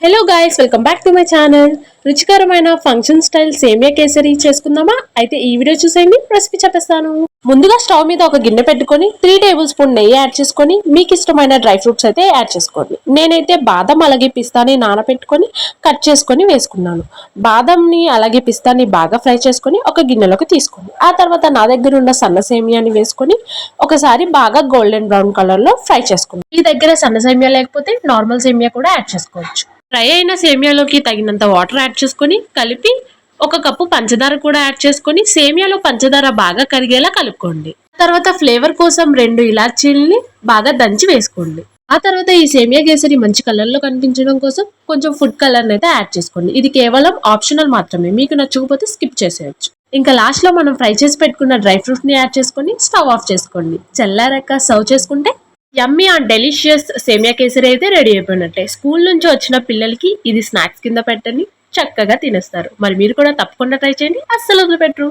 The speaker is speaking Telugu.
Hello guys, welcome back to my channel. రుచికరమైన ఫంక్షన్ స్టైల్ సేమియా కేసరి చేసుకుందామా? అయితే ఈ వీడియో చూసేయండి, రెసిపీ చెప్పేస్తాను. ముందుగా స్టవ్ మీద ఒక గిన్నె పెట్టుకొని 3 టేబుల్ స్పూన్ నెయ్యి యాడ్ చేసుకొని మీకు ఇష్టమైన డ్రై ఫ్రూట్స్ అయితే యాడ్ చేసుకోండి. నేనైతే బాదం అలాగే పిస్తాని నానబెట్టుకొని కట్ చేసుకొని వేసుకున్నాను. బాదంని అలాగే పిస్తాని బాగా ఫ్రై చేసుకొని ఒక గిన్నెలోకి తీసుకోండి. ఆ తర్వాత నా దగ్గర ఉన్న సన్న సేమియాని వేసుకొని ఒకసారి బాగా గోల్డెన్ బ్రౌన్ కలర్ లో ఫ్రై చేసుకోండి. మీ దగ్గర సన్న సేమియా లేకపోతే నార్మల్ సేమియా కూడా యాడ్ చేసుకోవచ్చు. ఫ్రై అయిన సేమియాలోకి తగినంత వాటర్ యాడ్ చేసుకొని కలిపి ఒక కప్పు పంచదార కూడా యాడ్ చేసుకొని సేమియాలో పంచదార బాగా కరిగేలా కలుపుకోండి. తర్వాత ఫ్లేవర్ కోసం 2 ఇలాచీల్ని బాగా దంచి వేసుకోండి. ఆ తర్వాత ఈ సేమియా కేసరి మంచి కలర్ లో కనిపించడం కోసం కొంచెం ఫుడ్ కలర్ అయితే యాడ్ చేసుకోండి. ఇది కేవలం ఆప్షనల్ మాత్రమే, మీకు నచ్చకపోతే స్కిప్ చేసేయచ్చు. ఇంకా లాస్ట్ లో మనం ఫ్రై చేసి పెట్టుకున్న డ్రై ఫ్రూట్స్ ని యాడ్ చేసుకొని స్టవ్ ఆఫ్ చేసుకోండి. చల్లారాక సర్వ్ చేసుకుంటే యమ్మీ అండ్ డెలిషియస్ సేమియా కేసరి అయితే రెడీ అయిపోయినట్టే. స్కూల్ నుంచి వచ్చిన పిల్లలకి ఇది స్నాక్స్ కింద పెట్టండి, చక్కగా తినేస్తారు. మరి మీరు కూడా తప్పకుండా ట్రై చేయండి, అస్సలు వదిలిపెట్టరు.